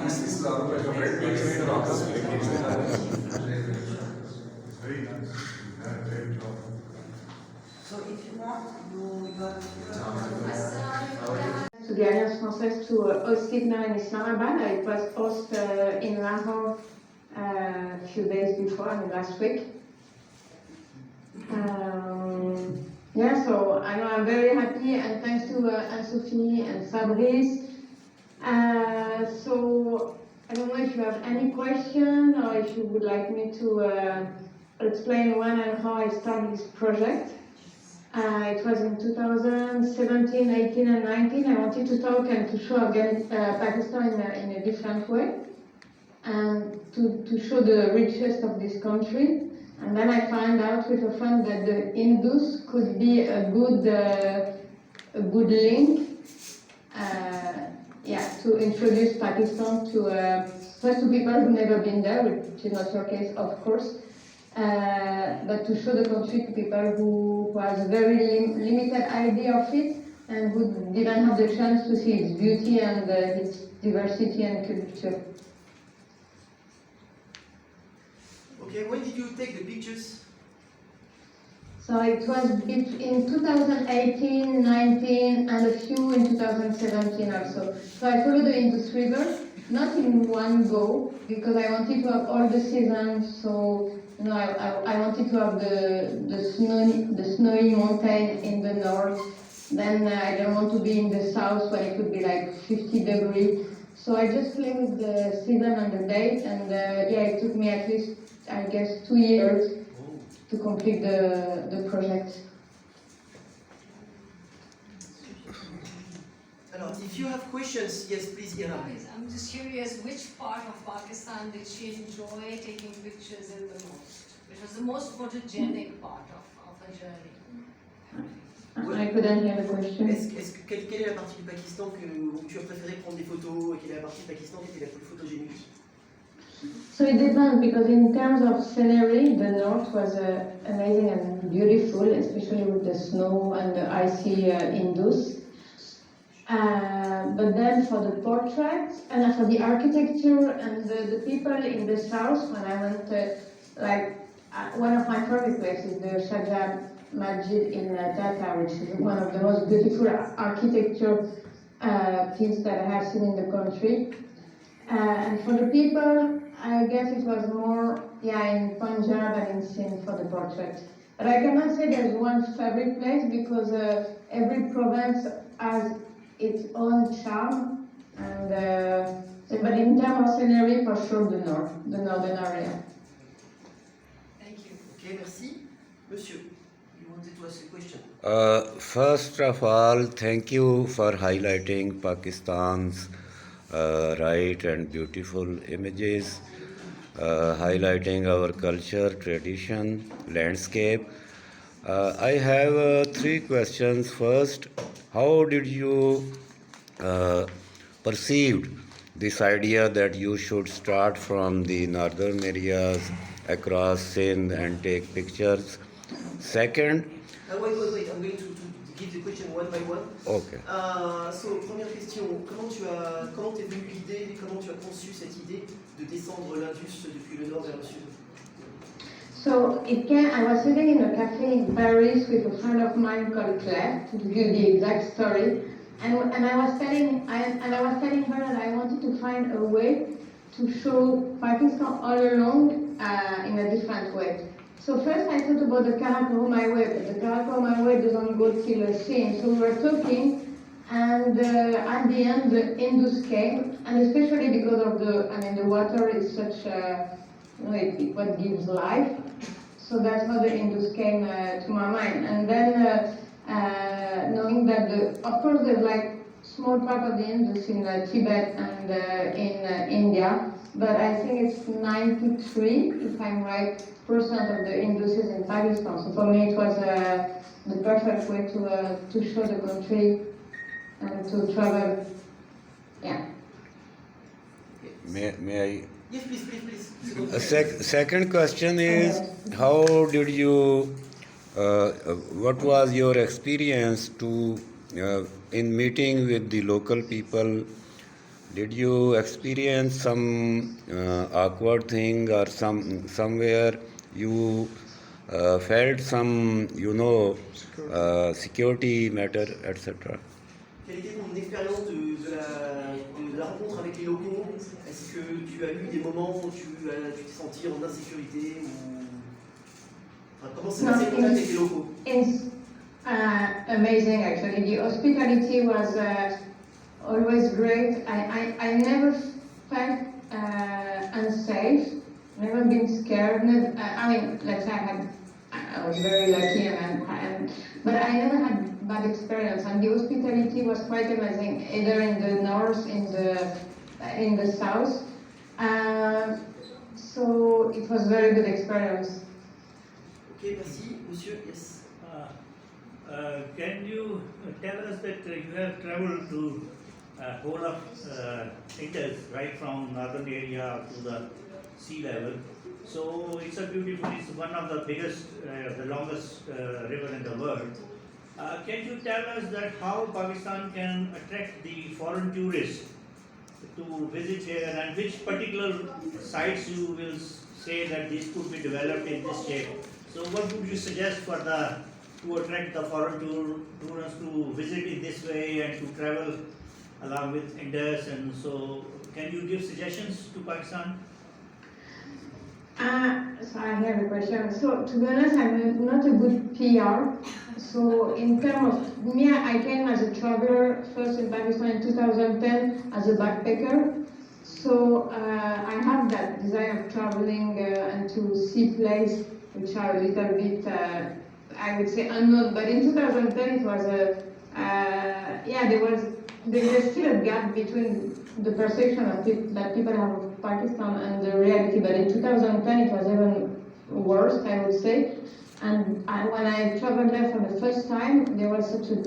This is our great picture in office. Very nice. Very job. So if you want, you have To the Alliance Française to host it now in Islamabad. It was hosted in Lahore a few days before, I mean last week. Yeah, so I know I'm very happy, and thanks to Anne-Sophie and Fabrice. So I don't know if you have any question or if you would like me to explain when and how I started this project. It was in 2017, 18 and 19. I wanted to talk and to show again Pakistan in a different way and to show the richness of this country. And then I found out with a friend that the Indus could be a good link to introduce Pakistan to first to people who've never been there, which is not your case, of course. But to show the country to people who has a very limited idea of it and who didn't have the chance to see its beauty and its diversity and culture. Okay, when did you take the pictures? So it was in 2018, 19, and a few in 2017 also. So I followed the Indus River, not in one go, because I wanted to have all the seasons. So you know, I wanted to have the snowy mountain in the north. Then I don't want to be in the south when it would be like 50 degrees. So I just played with the season and the date, and it took me at least, I guess, 2 years to complete the project. Alors, if you have questions, yes, please, Ira. I'm just curious, which part of Pakistan did she enjoy taking pictures in the most? Which was the most photogenic part of her journey? I couldn't hear the question. Quelle est la partie du Pakistan où tu as préféré prendre des photos et quelle est la partie du Pakistan qui était la plus photogénique? So it depends, because in terms of scenery, the north was amazing and beautiful, especially with the snow and the icy Indus. But then for the portraits and for the architecture and the people in the south, when I went one of my favorite places, the Shahjah Masjid in Dhaka, which is one of the most beautiful architecture pieces that I have seen in the country. And for the people, I guess it was more in Punjab and in Sindh for the portrait. But I cannot say there's one favorite place, because every province has its own charm. And but in terms of scenery, for sure the northern area. Thank you. Okay, merci. Monsieur, you wanted to ask a question? First of all, thank you for highlighting Pakistan's right and beautiful images, highlighting our culture, tradition, landscape. I have 3 questions. First, how did you perceive this idea that you should start from the northern areas across Sindh and take pictures? Second, Wait. I'm going to give the question one by one. okay. So, première question, comment t'es venue l'idée, comment tu as conçu cette idée de descendre l'Indus depuis le nord vers le sud? So I was sitting in a cafe in Paris with a friend of mine called Claire, to give you the exact story, and I was telling her that I wanted to find a way to show Pakistan all along in a different way. So first I thought about the Karakoram Highway, but the Karakoram Highway doesn't go till Sindh. So we were talking, and at the end the Indus came, and especially because of the water is such what gives life. So that's how the Indus came to my mind. And then knowing that of course there's like small part of the Indus in Tibet and in India, but I think it's 93, if I'm right, % of the Indus is in Pakistan. So for me it was the perfect way to show the country and to travel. Yeah. May I? Yes, please. Second question is, how did you, what was your experience in meeting with the local people Did you experience some awkward thing or somewhere you felt some, security matter, etc.? Quelle était ton expérience de la rencontre avec les locaux? Est-ce que tu as eu des moments où tu t'es senti en insécurité ou... Enfin, comment s'est passé le contact avec les locaux? It's amazing actually. The hospitality was always great. I never felt unsafe, never been scared. I mean, let's say I was very lucky, but I never had bad experience. And the hospitality was quite amazing, either in the north, in the south. So it was very good experience. Ok, merci. Monsieur, yes. Can you tell us that you have traveled to whole of Indus, right from northern area to the sea level? So it's it's one of the biggest, the longest river in the world. Can you tell us that how Pakistan can attract the foreign tourists to visit here, and which particular sites you will say that this could be developed in this shape? So what would you suggest for to attract the foreign tourists to visit in this way and to travel along with Indus? And so can you give suggestions to Pakistan? So I have a question. So to be honest, I'm not a good PR. So in terms of me, I came as a traveler first in Pakistan in 2010 as a backpacker. So I have that desire of traveling and to see places which are a little bit, I would say, unknown. But in 2010, it was there was still a gap between the perception of that people have of Pakistan and the reality. But in 2010, it was even worse, I would say. And when I traveled there for the first time, there was such a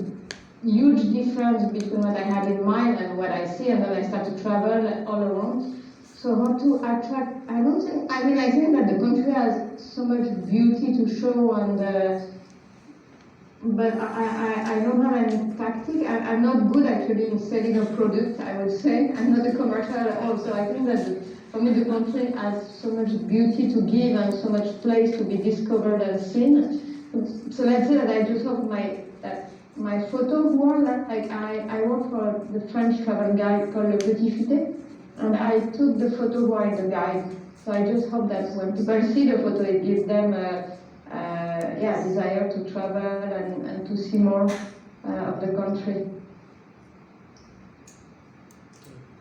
huge difference between what I had in mind and what I see, and then I started to travel all around. So how to attract, I think that the country has so much beauty to show, and but I don't have any tactic. I'm not good actually in selling a product, I would say. I'm not a commercial at all, so I think that for me the country has so much beauty to give and so much place to be discovered and seen. So let's say that I just hope my photo wall, like I work for the French travel guide called Le Petit Futé, and I took the photo while the guide. So I just hope that when people see the photo, it gives them desire to travel and to see more of the country.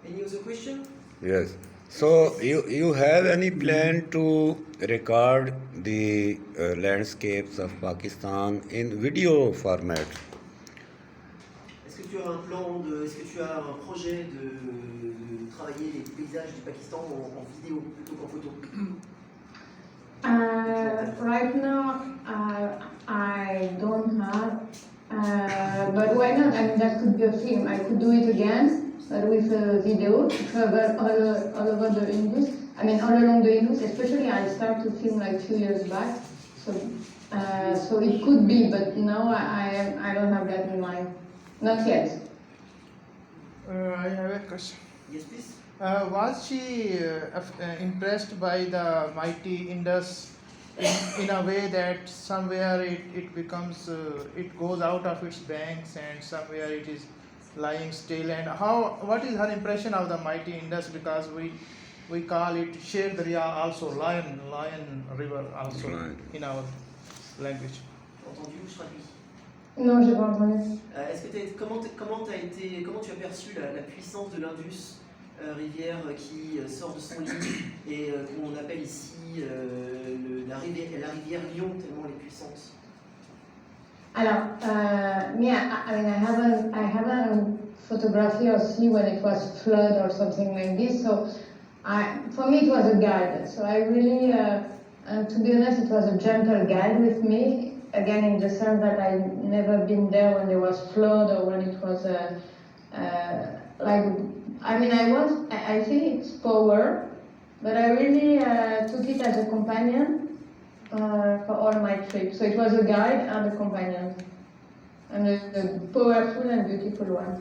Any other question? Yes. So you have any plan to record the landscapes of Pakistan in video format? Est-ce que tu as un plan est-ce que tu as un projet de travailler les paysages du Pakistan en vidéo plutôt qu'en photo? Right now, I don't have, but why not? I mean, that could be a film. I could do it again, but with a video, travel all over the Indus. I mean, all along the Indus. Especially, I started to film like 2 years back, so it could be. But now I don't have that in mind. Not yet. I have a question. Yes, please. Was she impressed by the mighty Indus in a way that somewhere it becomes, it goes out of its banks and somewhere it is lying still? And what is her impression of the mighty Indus? Because we call it Sher Darya also, lion river also in our language. Entendu ou je traduis? Non, j'ai pas entendu. Est-ce que comment tu as perçu la puissance de l'Indus, rivière qui sort de son lit et qu'on appelle ici la rivière Lion, tellement elle est puissante? Alors, I haven't photographed or see when it was flood or something like this. So, for me it was a guide. So I really, and to be honest, it was a gentle guide with me. Again, in the sense that I never been there when there was flood or when it was I think it's power, but I really took it as a companion for all my trips. So it was a guide and a companion, and a powerful and beautiful one.